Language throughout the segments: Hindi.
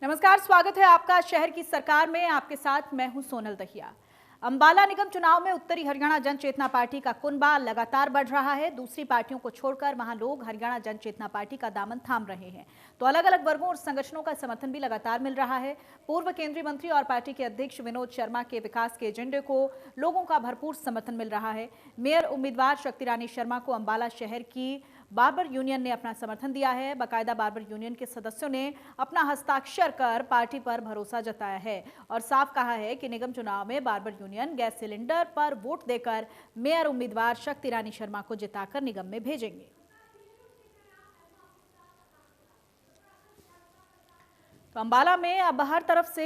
नमस्कार, स्वागत है आपका शहर की सरकार में। आपके साथ मैं हूं सोनल दहिया। अंबाला निगम चुनाव में उत्तरी हरियाणा जन चेतना पार्टी का कुनबा लगातार बढ़ रहा है। दूसरी पार्टियों को छोड़कर वहां लोग हरियाणा जन चेतना पार्टी का दामन थाम रहे हैं, तो अलग अलग वर्गों और संगठनों का समर्थन भी लगातार मिल रहा है। पूर्व केंद्रीय मंत्री और पार्टी के अध्यक्ष विनोद शर्मा के विकास के एजेंडे को लोगों का भरपूर समर्थन मिल रहा है। मेयर उम्मीदवार शक्ति रानी शर्मा को अंबाला शहर की बार्बर यूनियन ने अपना समर्थन दिया है। बाकायदा बार्बर यूनियन के सदस्यों ने अपना हस्ताक्षर कर पार्टी पर भरोसा जताया है और साफ कहा है कि निगम चुनाव में बार्बर यूनियन गैस सिलेंडर पर वोट देकर मेयर उम्मीदवार शक्ति रानी शर्मा को जिताकर निगम में भेजेंगे। तो अंबाला में अब हर तरफ से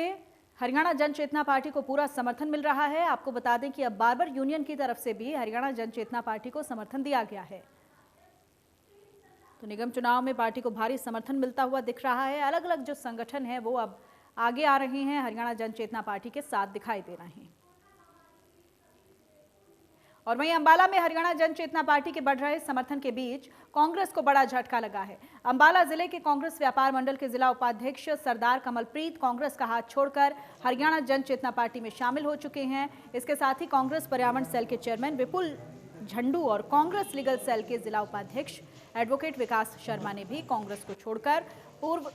हरियाणा जन चेतना पार्टी को पूरा समर्थन मिल रहा है। आपको बता दें कि अब बार्बर यूनियन की तरफ से भी हरियाणा जन चेतना पार्टी को समर्थन दिया गया है। तो निगम चुनाव में पार्टी को भारी समर्थन मिलता हुआ दिख रहा है। अलग अलग जो संगठन है वो अब आगे आ रहे हैं, हरियाणा जन चेतना पार्टी के साथ दिखाई दे रहे हैं। और वहीं अंबाला में हरियाणा जन चेतना पार्टी के बढ़ रहे समर्थन के बीच कांग्रेस को बड़ा झटका लगा है। अंबाला जिले के कांग्रेस व्यापार मंडल के जिला उपाध्यक्ष सरदार कमलप्रीत कांग्रेस का हाथ छोड़कर हरियाणा जन चेतना पार्टी में शामिल हो चुके हैं। इसके साथ ही कांग्रेस पर्यावरण सेल के चेयरमैन विपुल झंडू और कांग्रेस लीगल सेल के जिला उपाध्यक्ष एडवोकेट विकास शर्मा ने भी कांग्रेस को छोड़कर पूर्व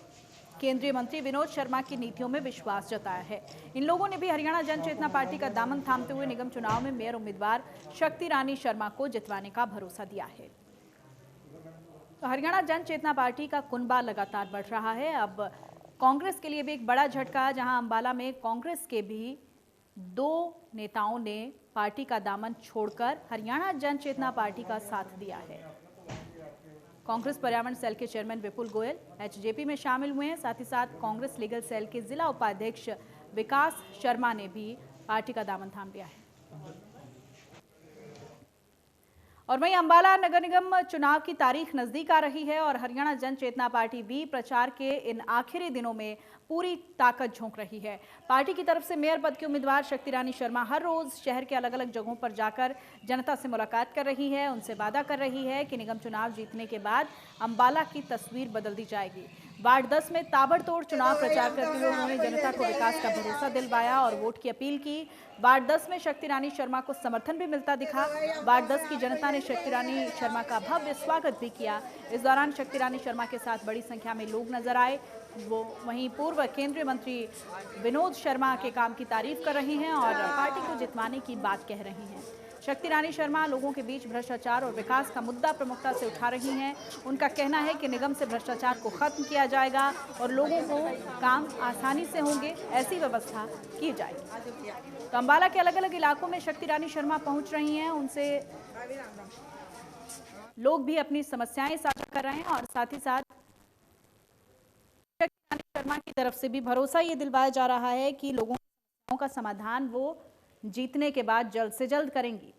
केंद्रीय मंत्री विनोद शर्मा की नीतियों में विश्वास जताया है। इन लोगों ने भी हरियाणा जन चेतना पार्टी का दामन थामते हुए निगम चुनाव में मेयर उम्मीदवार शक्ति रानी शर्मा को जितवाने का भरोसा दिया है। तो हरियाणा जन चेतना पार्टी का कुनबा लगातार बढ़ रहा है। अब कांग्रेस के लिए भी एक बड़ा झटका, जहां अंबाला में कांग्रेस के भी दो नेताओं ने पार्टी का दामन छोड़कर हरियाणा जन चेतना पार्टी का साथ दिया है। कांग्रेस पर्यावरण सेल के चेयरमैन विपुल गोयल एचजेपी में शामिल हुए हैं। साथ ही साथ कांग्रेस लीगल सेल के जिला उपाध्यक्ष विकास शर्मा ने भी पार्टी का दामन थाम लिया है। और वहीं अंबाला नगर निगम चुनाव की तारीख नजदीक आ रही है और हरियाणा जन चेतना पार्टी भी प्रचार के इन आखिरी दिनों में पूरी ताकत झोंक रही है। पार्टी की तरफ से मेयर पद की उम्मीदवार शक्ति रानी शर्मा हर रोज शहर के अलग अलग जगहों पर जाकर जनता से मुलाकात कर रही है। उनसे वादा कर रही है कि निगम चुनाव जीतने के बाद अंबाला की तस्वीर बदल दी जाएगी। वार्ड 10 में ताबड़तोड़ चुनाव प्रचार करते हुए उन्होंने जनता को विकास का भरोसा दिलवाया और वोट की अपील की। वार्ड 10 में शक्ति रानी शर्मा को समर्थन भी मिलता दिखा। वार्ड 10 की जनता ने शक्ति रानी शर्मा का भव्य स्वागत भी किया। इस दौरान शक्ति रानी शर्मा के साथ बड़ी संख्या में लोग नजर आए। वो वहीं पूर्व केंद्रीय मंत्री विनोद शर्मा के काम की तारीफ कर रहे हैं और पार्टी को जितवाने की बात कह रही हैं। शक्ति रानी शर्मा लोगों के बीच भ्रष्टाचार और विकास का मुद्दा प्रमुखता से उठा रही हैं। उनका कहना है कि निगम से भ्रष्टाचार को खत्म किया जाएगा और लोगों को काम आसानी से होंगे, ऐसी व्यवस्था की जाएगी। तो अंबाला के अलग अलग इलाकों में शक्ति रानी शर्मा पहुंच रही हैं। उनसे लोग भी अपनी समस्याएं साझा कर रहे हैं और साथ ही साथ शक्ति रानी शर्मा की तरफ से भी भरोसा ये दिलवाया जा रहा है कि लोगों की समस्याओं का समाधान वो जीतने के बाद जल्द से जल्द करेंगी।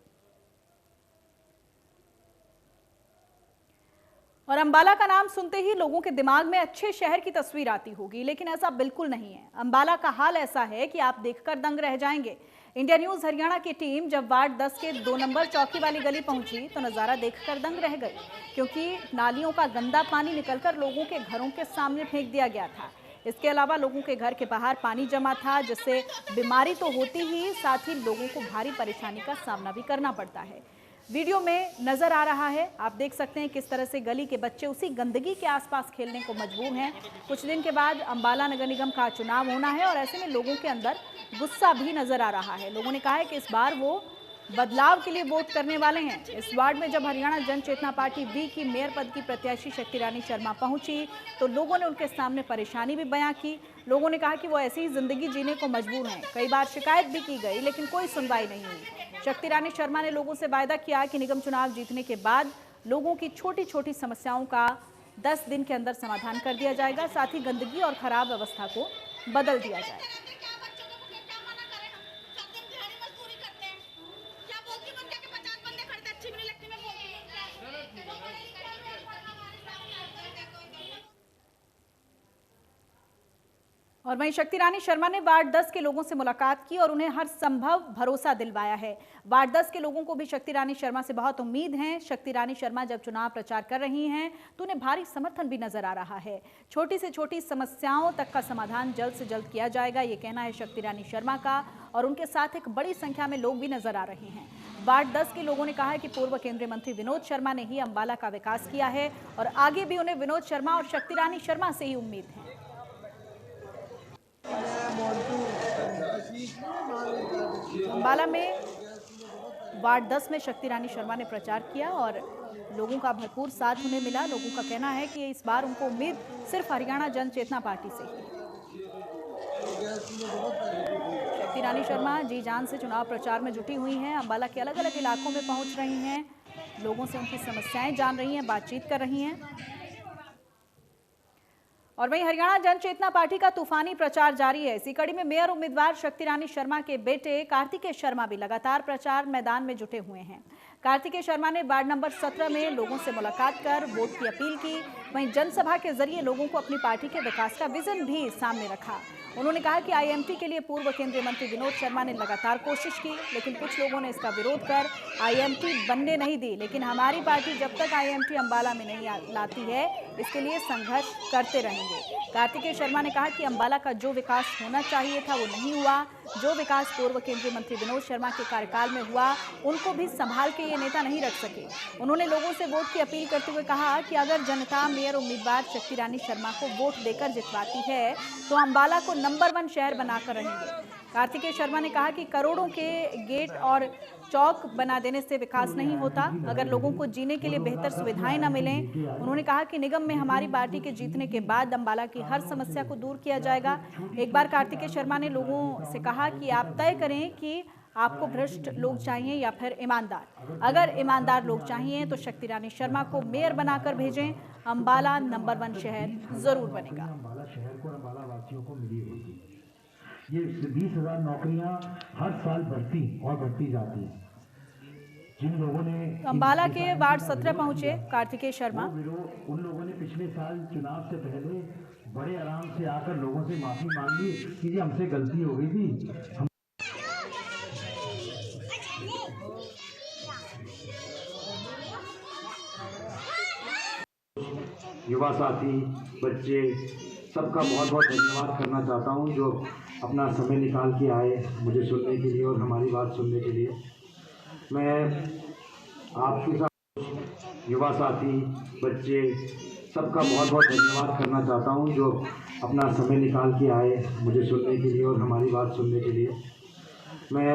और अंबाला का नाम सुनते ही लोगों के दिमाग में अच्छे शहर की तस्वीर आती होगी, लेकिन ऐसा बिल्कुल नहीं है। अंबाला का हाल ऐसा है कि आप देखकर दंग रह जाएंगे। इंडिया न्यूज हरियाणा की टीम जब वार्ड 10 के 2 नंबर चौकी वाली गली पहुंची तो नजारा देखकर दंग रह गई, क्योंकि नालियों का गंदा पानी निकलकर लोगों के घरों के सामने फेंक दिया गया था। इसके अलावा लोगों के घर के बाहर पानी जमा था, जिससे बीमारी तो होती ही साथ ही लोगों को भारी परेशानी का सामना भी करना पड़ता है। वीडियो में नजर आ रहा है, आप देख सकते हैं किस तरह से गली के बच्चे उसी गंदगी के आसपास खेलने को मजबूर हैं। कुछ दिन के बाद अंबाला नगर निगम का चुनाव होना है और ऐसे में लोगों के अंदर गुस्सा भी नजर आ रहा है। लोगों ने कहा है कि इस बार वो बदलाव के लिए वोट करने वाले हैं। इस वार्ड में जब हरियाणा जन चेतना पार्टी वी की मेयर पद की प्रत्याशी शक्ति रानी शर्मा पहुंची तो लोगों ने उनके सामने परेशानी भी बयां की। लोगों ने कहा कि वो ऐसी ही जिंदगी जीने को मजबूर हैं। कई बार शिकायत भी की गई, लेकिन कोई सुनवाई नहीं हुई। शक्ति रानी शर्मा ने लोगों से वायदा किया कि निगम चुनाव जीतने के बाद लोगों की छोटी छोटी समस्याओं का 10 दिन के अंदर समाधान कर दिया जाएगा। साथ ही गंदगी और खराब व्यवस्था को बदल दिया जाएगा। और वहीं शक्ति रानी शर्मा ने वार्ड 10 के लोगों से मुलाकात की और उन्हें हर संभव भरोसा दिलवाया है। वार्ड 10 के लोगों को भी शक्ति रानी शर्मा से बहुत उम्मीद है। शक्ति रानी शर्मा जब चुनाव प्रचार कर रही हैं तो उन्हें भारी समर्थन भी नजर आ रहा है। छोटी से छोटी समस्याओं तक का समाधान जल्द से जल्द किया जाएगा, ये कहना है शक्ति रानी शर्मा का। और उनके साथ एक बड़ी संख्या में लोग भी नजर आ रहे हैं। वार्ड 10 के लोगों ने कहा है कि पूर्व केंद्रीय मंत्री विनोद शर्मा ने ही अंबाला का विकास किया है और आगे भी उन्हें विनोद शर्मा और शक्ति रानी शर्मा से ही उम्मीद है। अंबाला में वार्ड 10 में शक्ति रानी शर्मा ने प्रचार किया और लोगों का भरपूर साथ उन्हें मिला। लोगों का कहना है कि इस बार उनको उम्मीद सिर्फ हरियाणा जन चेतना पार्टी से ही। शक्ति रानी शर्मा जी जान से चुनाव प्रचार में जुटी हुई हैं। अंबाला के अलग अलग इलाकों में पहुंच रही हैं, लोगों से उनकी समस्याएं जान रही हैं, बातचीत कर रही हैं। और वहीं हरियाणा जन चेतना पार्टी का तूफानी प्रचार जारी है। इसी कड़ी में मेयर उम्मीदवार शक्ति रानी शर्मा के बेटे कार्तिकेय शर्मा भी लगातार प्रचार मैदान में जुटे हुए हैं। कार्तिकेय शर्मा ने वार्ड नंबर 17 में लोगों से मुलाकात कर वोट की अपील की। वहीं जनसभा के जरिए लोगों को अपनी पार्टी के विकास का विजन भी सामने रखा। उन्होंने कहा कि आईएमटी के लिए पूर्व केंद्रीय मंत्री विनोद शर्मा ने लगातार कोशिश की, लेकिन कुछ लोगों ने इसका विरोध कर आईएमटी बनने नहीं दी। लेकिन हमारी पार्टी जब तक आईएमटी अंबाला में नहीं लाती है, इसके लिए संघर्ष करते रहेंगे। कार्तिकेय शर्मा ने कहा कि अंबाला का जो विकास होना चाहिए था वो नहीं हुआ। जो विकास पूर्व केंद्रीय मंत्री विनोद शर्मा के कार्यकाल में हुआ, उनको भी संभाल के ये नेता नहीं रख सके। उन्होंने लोगों से वोट की अपील करते हुए कहा कि अगर जनता मेयर उम्मीदवार शक्ति रानी शर्मा को वोट देकर जितवाती है तो अंबाला को नंबर 1 शहर बनाकर रहेंगे। कार्तिकेय शर्मा ने कहा कि करोड़ों के गेट और चौक बना देने से विकास नहीं होता, अगर लोगों को जीने के लिए बेहतर सुविधाएं न मिलें। उन्होंने कहा कि निगम में हमारी पार्टी के जीतने के बाद अंबाला की हर समस्या को दूर किया जाएगा। एक बार कार्तिकेय शर्मा ने लोगों से कहा कि आप तय करें कि आपको भ्रष्ट लोग चाहिए या फिर ईमानदार। अगर ईमानदार लोग चाहिए तो शक्ति रानी शर्मा को मेयर बनाकर भेजें। अंबाला नंबर 1 शहर जरूर बनेगा। अंबाला शहर को अंबाला वासियों को मिली होगी। ये 20,000 नौकरियां हर साल बढ़ती जाती हैं। जिन लोगों ने अंबाला के वार्ड 17 पहुंचे कार्तिकेय शर्मा। उन लोगों ने पिछले साल चुनाव से पहले बड़े आराम से आकर लोगों से माफी मांग ली कि जी हमसे गलती हो गई थी। युवा साथी, बच्चे, सबका बहुत बहुत धन्यवाद करना चाहता हूं जो अपना समय निकाल के आए मुझे सुनने के लिए और हमारी बात सुनने के लिए। मैं आपके साथ युवा साथी, बच्चे, सबका बहुत बहुत धन्यवाद करना चाहता हूं जो अपना समय निकाल के आए मुझे सुनने के लिए और हमारी बात सुनने के लिए। मैं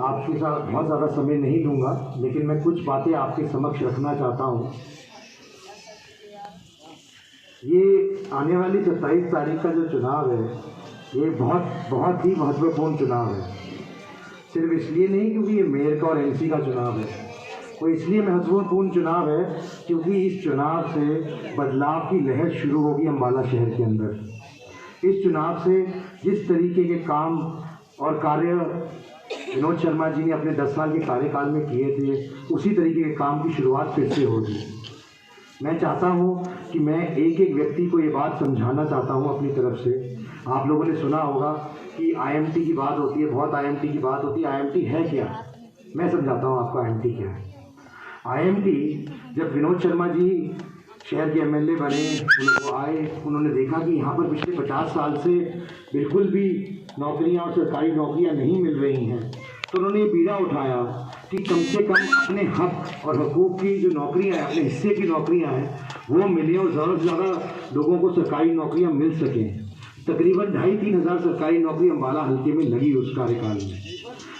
आपके साथ बहुत ज़्यादा समय नहीं लूँगा, लेकिन मैं कुछ बातें आपके समक्ष रखना चाहता हूँ। ये आने वाली 27 तारीख का जो चुनाव है, ये बहुत ही महत्वपूर्ण चुनाव है। सिर्फ इसलिए नहीं क्योंकि ये मेयर का और एमसी का चुनाव है, वो इसलिए महत्वपूर्ण चुनाव है क्योंकि इस चुनाव से बदलाव की लहर शुरू होगी अंबाला शहर के अंदर। इस चुनाव से जिस तरीके के काम और कार्य विनोद शर्मा जी ने अपने 10 साल के कार्यकाल में किए थे, उसी तरीके के काम की शुरुआत फिर से होगी। मैं चाहता हूं कि मैं एक एक व्यक्ति को ये बात समझाना चाहता हूं अपनी तरफ से। आप लोगों ने सुना होगा कि आईएमटी की बात होती है, बहुत आईएमटी की बात होती है। आईएमटी है क्या? मैं समझाता हूं आपको आईएमटी क्या है। आईएमटी, जब विनोद शर्मा जी शहर के एमएलए बने, उनको आए, उन्होंने देखा कि यहाँ पर पिछले 50 साल से बिल्कुल भी नौकरियाँ और सरकारी नौकरियाँ नहीं मिल रही हैं, तो उन्होंने ये बीड़ा उठाया कि कम से कम अपने हक और हकूक़ की जो नौकरियाँ हैं, अपने हिस्से की नौकरियाँ हैं, वो मिलें और ज़्यादा से ज़्यादा लोगों को सरकारी नौकरियाँ मिल सकें। तकरीबन 2,500-3 हज़ार सरकारी नौकरी अंबाला हल्के में लगी उस कार्यकाल में।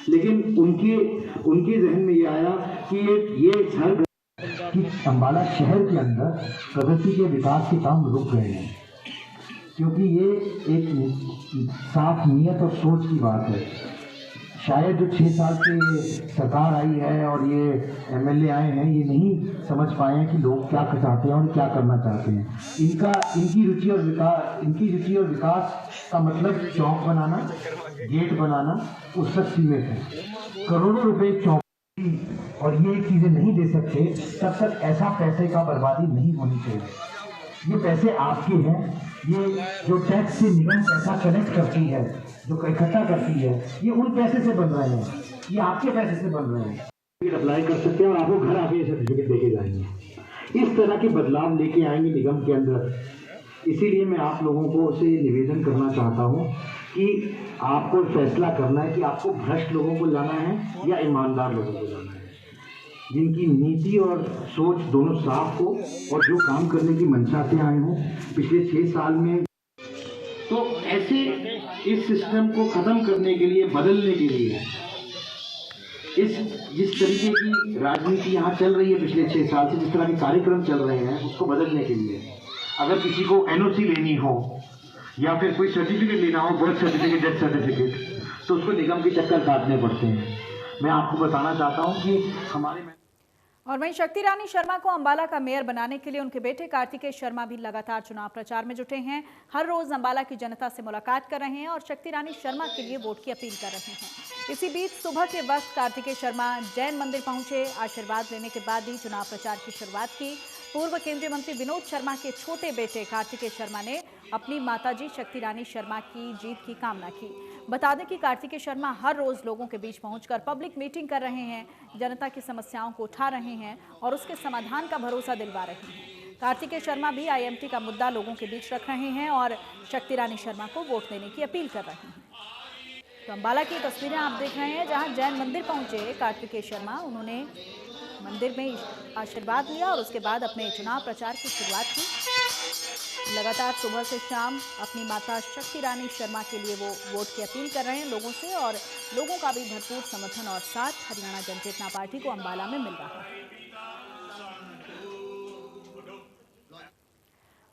लेकिन उनके जहन में ये आया कि ये हर कि अंबाला शहर के अंदर प्रगति के विकास के काम रुक गए हैं, क्योंकि ये एक साफ नीयत और सोच की बात है। शायद जो 6 साल से सरकार आई है और ये एमएलए आए हैं, ये नहीं समझ पाए हैं कि लोग क्या चाहते हैं और क्या करना चाहते हैं। इनकी रुचि और विकास का मतलब चौक बनाना, गेट बनाना, उस तक सीमित है। करोड़ों रुपए चौक और ये चीज़ें नहीं दे सकते, तब तक ऐसा पैसे का बर्बादी नहीं होनी चाहिए। ये पैसे आपके हैं, ये जो टैक्स से निगम पैसा कलेक्ट करती है, जो इकट्ठा करती है, ये उन पैसे से बन रहे हैं, ये आपके पैसे से बन रहे हैं। अप्लाई कर सकते हैं और आपको घर आके ये सर्टिफिकेट देके जाएंगे। इस तरह के बदलाव लेके आएंगे निगम के अंदर। इसीलिए मैं आप लोगों को से निवेदन करना चाहता हूँ कि आपको फैसला करना है कि आपको भ्रष्ट लोगों को लाना है या ईमानदार लोगों को लाना है, जिनकी नीति और सोच दोनों साफ हो और जो काम करने की मंशा से आए हों पिछले 6 साल में। तो ऐसे इस सिस्टम को खत्म करने के लिए, बदलने के लिए, जिस तरीके की राजनीति यहाँ चल रही है पिछले 6 साल से, जिस तरह के कार्यक्रम चल रहे हैं, उसको बदलने के लिए अगर किसी को एनओसी लेनी हो या फिर कोई सर्टिफिकेट लेना हो, बर्थ सर्टिफिकेट, डेथ सर्टिफिकेट, तो उसको निगम के चक्कर काटने पड़ते हैं। मैं आपको बताना चाहता हूँ कि हमारे और वहीं शक्ति रानी शर्मा को अंबाला का मेयर बनाने के लिए उनके बेटे कार्तिकेय शर्मा भी लगातार चुनाव प्रचार में जुटे हैं। हर रोज अंबाला की जनता से मुलाकात कर रहे हैं और शक्ति रानी शर्मा के लिए वोट की अपील कर रहे हैं। इसी बीच सुबह के वक्त कार्तिकेय शर्मा जैन मंदिर पहुंचे। आशीर्वाद लेने के बाद ही चुनाव प्रचार की शुरुआत की। पूर्व केंद्रीय मंत्री विनोद शर्मा के छोटे बेटे कार्तिकेय शर्मा ने अपनी माताजी शक्ति रानी शर्मा की जीत की कामना की। बता दें कि कार्तिकेय शर्मा हर रोज लोगों के बीच पहुंचकर पब्लिक मीटिंग कर रहे हैं, जनता की समस्याओं को उठा रहे हैं और उसके समाधान का भरोसा दिलवा रहे हैं। कार्तिकेय शर्मा भी आईएमटी का मुद्दा लोगों के बीच रख रहे हैं और शक्ति रानी शर्मा को वोट देने की अपील कर रहे हैं। तो अंबाला की तस्वीरें आप देख रहे हैं, जहां जैन मंदिर पहुंचे कार्तिकेय शर्मा। उन्होंने मंदिर में आशीर्वाद लिया और उसके बाद अपने चुनाव प्रचार की शुरुआत की। लगातार सुबह से शाम अपनी माता शक्ति रानी शर्मा के लिए वो वोट की अपील कर रहे हैं लोगों से और लोगों का भी भरपूर समर्थन और साथ हरियाणा जनचेतना पार्टी को अंबाला में मिल रहा है।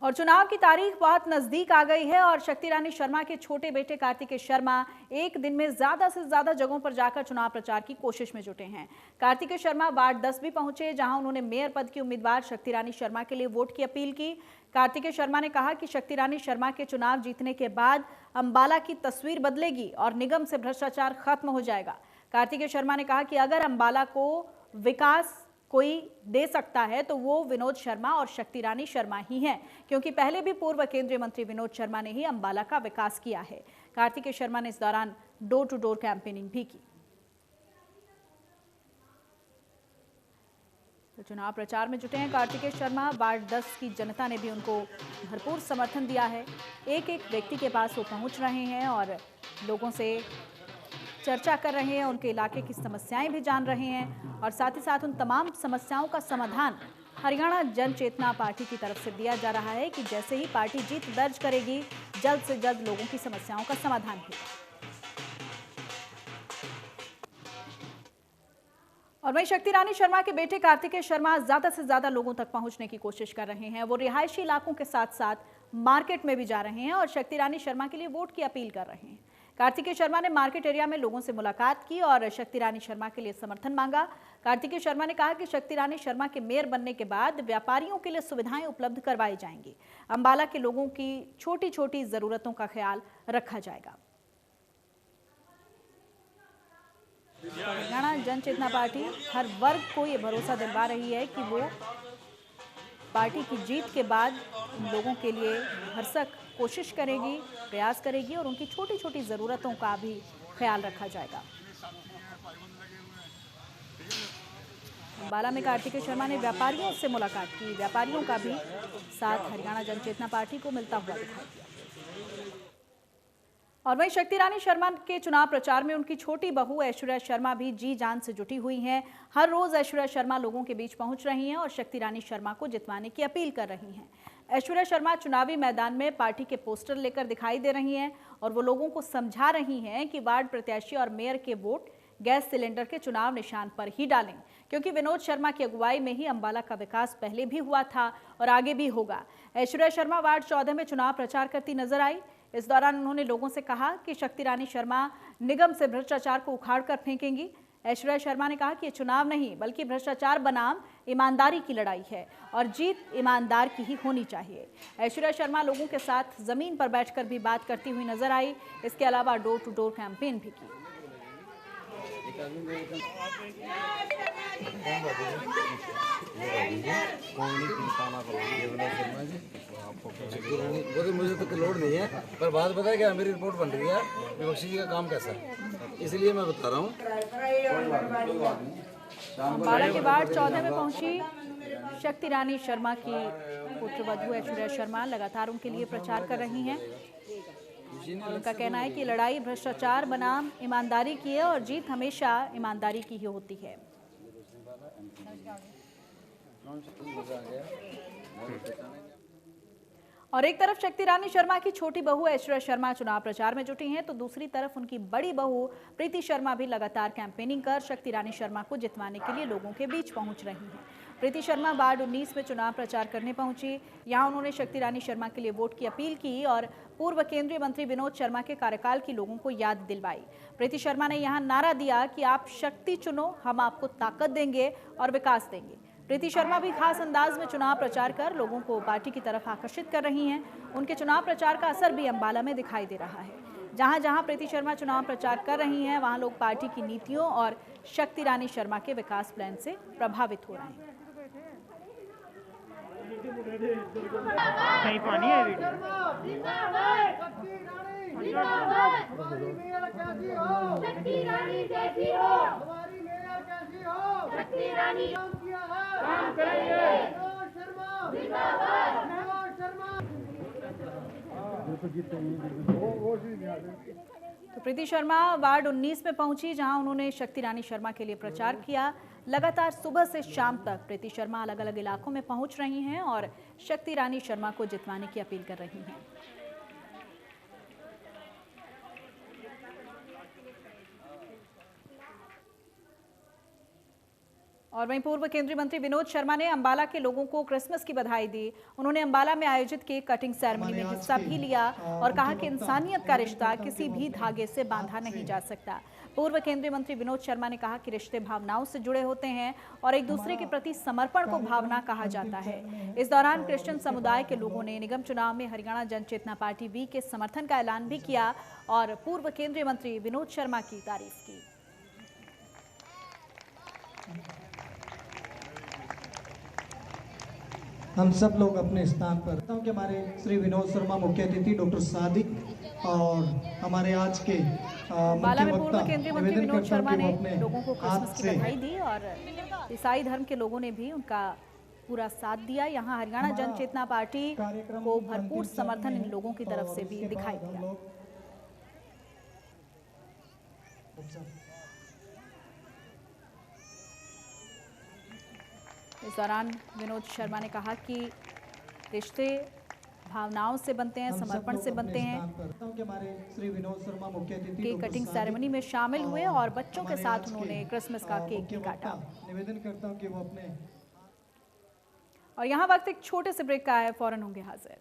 और चुनाव की तारीख बहुत नजदीक आ गई है और शक्ति रानी शर्मा के छोटे बेटे कार्तिकेय शर्मा एक दिन में ज्यादा से ज्यादा जगहों पर जाकर चुनाव प्रचार की कोशिश में जुटे हैं। कार्तिकेय शर्मा वार्ड 10 भी पहुंचे, जहां उन्होंने मेयर पद की उम्मीदवार शक्ति रानी शर्मा के लिए वोट की अपील की। कार्तिकेय शर्मा ने कहा कि शक्ति रानी शर्मा के चुनाव जीतने के बाद अंबाला की तस्वीर बदलेगी और निगम से भ्रष्टाचार खत्म हो जाएगा। कार्तिकेय शर्मा ने कहा कि अगर अंबाला को विकास कोई दे सकता है तो वो विनोद शर्मा और शक्ति रानी शर्मा ही हैं, क्योंकि पहले भी पूर्व केंद्रीय मंत्री विनोद शर्मा ने ही अंबाला का विकास किया है। कार्तिकेय शर्मा ने इस दौरान डोर टू डोर कैंपेनिंग भी की। तो चुनाव प्रचार में जुटे हैं कार्तिकेय शर्मा। वार्ड 10 की जनता ने भी उनको भरपूर समर्थन दिया है। एक एक व्यक्ति के पास वो पहुंच रहे हैं और लोगों से चर्चा कर रहे हैं, उनके इलाके की समस्याएं भी जान रहे हैं और साथ ही साथ उन तमाम समस्याओं का समाधान हरियाणा जन चेतना पार्टी की तरफ से दिया जा रहा है कि जैसे ही पार्टी जीत दर्ज करेगी, जल्द से जल्द लोगों की समस्याओं का समाधान होगा। और वहीं शक्ति रानी शर्मा के बेटे कार्तिकेय शर्मा ज्यादा से ज्यादा लोगों तक पहुंचने की कोशिश कर रहे हैं। वो रिहायशी इलाकों के साथ साथ मार्केट में भी जा रहे हैं और शक्ति रानी शर्मा के लिए वोट की अपील कर रहे हैं। कार्तिकेय शर्मा ने मार्केट एरिया में लोगों से मुलाकात की और शक्ति रानी शर्मा के लिए समर्थन मांगा। कार्तिकेय शर्मा ने कहा कि शक्ति रानी शर्मा के मेयर बनने के बाद व्यापारियों के लिए सुविधाएं उपलब्ध करवाई जाएंगी। अंबाला के लोगों की छोटी छोटी जरूरतों का ख्याल रखा जाएगा। हरियाणा जन चेतना पार्टी हर वर्ग को ये भरोसा दिलवा रही है कि वो पार्टी की जीत के बाद लोगों के लिए भरसक कोशिश करेगी, प्रयास करेगी और उनकी छोटी छोटी ज़रूरतों का भी ख्याल रखा जाएगा। अंबाला में कार्तिकेय शर्मा ने व्यापारियों से मुलाकात की। व्यापारियों का भी साथ हरियाणा जन चेतना पार्टी को मिलता हुआ दिखाई दिया। और वहीं शक्ति रानी शर्मा के चुनाव प्रचार में उनकी छोटी बहू ऐश्वर्या शर्मा भी जी जान से जुटी हुई हैं। हर रोज ऐश्वर्या शर्मा लोगों के बीच पहुंच रही हैं और शक्ति रानी शर्मा को जितवाने की अपील कर रही हैं। ऐश्वर्या शर्मा चुनावी मैदान में पार्टी के पोस्टर लेकर दिखाई दे रही हैं और वो लोगों को समझा रही हैं कि वार्ड प्रत्याशी और मेयर के वोट गैस सिलेंडर के चुनाव निशान पर ही डालें, क्योंकि विनोद शर्मा की अगुवाई में ही अंबाला का विकास पहले भी हुआ था और आगे भी होगा। ऐश्वर्या शर्मा वार्ड 14 में चुनाव प्रचार करती नजर आई। इस दौरान उन्होंने लोगों से कहा कि शक्ति रानी शर्मा निगम से भ्रष्टाचार को उखाड़ कर फेंकेंगी। ऐश्वर्या शर्मा ने कहा कि ये चुनाव नहीं बल्कि भ्रष्टाचार बनाम ईमानदारी की लड़ाई है और जीत ईमानदार की ही होनी चाहिए। ऐश्वर्या शर्मा लोगों के साथ जमीन पर बैठकर भी बात करती हुई नजर आई। इसके अलावा डोर टू डोर कैंपेन भी की। मुझे तो लोड नहीं है, पर बात बताया क्या मेरी रिपोर्ट बन रही है विपक्षी जी का काम कैसा है, इसलिए मैं बता रहा हूँ। अम्बाला के वार्ड 14 में पहुंची शक्ति रानी शर्मा की पुत्रवधू ऐश्वर्या शर्मा लगातार उनके लिए प्रचार कर रही हैं और उनका कहना है कि लड़ाई भ्रष्टाचार बनाम ईमानदारी की है और जीत हमेशा ईमानदारी की ही होती है। और एक तरफ शक्ति रानी शर्मा की छोटी बहू ऐश्वर्या शर्मा चुनाव प्रचार में जुटी हैं तो दूसरी तरफ उनकी बड़ी बहू प्रीति शर्मा भी लगातार कैंपेनिंग कर शक्ति रानी शर्मा को जितवाने के लिए लोगों के बीच पहुंच रही हैं। प्रीति शर्मा वार्ड 19 में चुनाव प्रचार करने पहुंची। यहां उन्होंने शक्ति रानी शर्मा के लिए वोट की अपील की और पूर्व केंद्रीय मंत्री विनोद शर्मा के कार्यकाल की लोगों को याद दिलवाई। प्रीति शर्मा ने यहां नारा दिया कि आप शक्ति चुनो, हम आपको ताकत देंगे और विकास देंगे। प्रीति शर्मा भी खास अंदाज में चुनाव प्रचार कर लोगों को पार्टी की तरफ आकर्षित कर रही हैं। उनके चुनाव प्रचार का असर भी अम्बाला में दिखाई दे रहा है। जहां जहां प्रीति शर्मा चुनाव प्रचार कर रही हैं वहां लोग पार्टी की नीतियों और शक्ति रानी शर्मा के विकास प्लान से प्रभावित हो रहे हैं। नहीं पानी है तो प्रीति शर्मा वार्ड 19 में पहुंची जहां उन्होंने शक्ति रानी शर्मा के लिए प्रचार किया। लगातार सुबह से शाम तक प्रीति शर्मा अलग अलग इलाकों में पहुंच रही हैं और शक्ति रानी शर्मा को जितवाने की अपील कर रही हैं। और वहीं पूर्व केंद्रीय मंत्री विनोद शर्मा ने अम्बाला के लोगों को क्रिसमस की बधाई दी। उन्होंने अम्बाला में आयोजित केक कटिंग सेरेमनी में हिस्सा भी लिया और कहा कि इंसानियत का रिश्ता किसी भी धागे से बांधा नहीं जा सकता। पूर्व केंद्रीय मंत्री विनोद शर्मा ने कहा कि रिश्ते भावनाओं से जुड़े होते हैं और एक दूसरे के प्रति समर्पण को भावना कहा जाता है। इस दौरान क्रिश्चियन समुदाय के लोगों ने निगम चुनाव में हरियाणा जन चेतना पार्टी वी के समर्थन का ऐलान भी किया और पूर्व केंद्रीय मंत्री विनोद शर्मा की तारीफ की। हम सब लोग अपने स्थान पर कि हमारे श्री विनोद शर्मा मुख्य अतिथि डॉक्टर सादिक और हमारे आज के अम्बाला में पूर्व केंद्रीय मंत्री विनोद शर्मा ने लोगों को क्रिसमस की बधाई दी और ईसाई धर्म के लोगों ने भी उनका पूरा साथ दिया। यहाँ हरियाणा जन चेतना पार्टी को भरपूर समर्थन इन लोगों की तरफ से भी दिखाई दिया। इस दौरान विनोद शर्मा ने कहा कि रिश्ते भावनाओं से बनते हैं, समर्पण से बनते हैं। केक कटिंग सेरेमनी में शामिल हुए और बच्चों के साथ उन्होंने क्रिसमस का केक भी काटा। निवेदन करता हूं कि वो अपने और यहाँ वक्त एक छोटे से ब्रेक का है, फौरन होंगे हाजिर।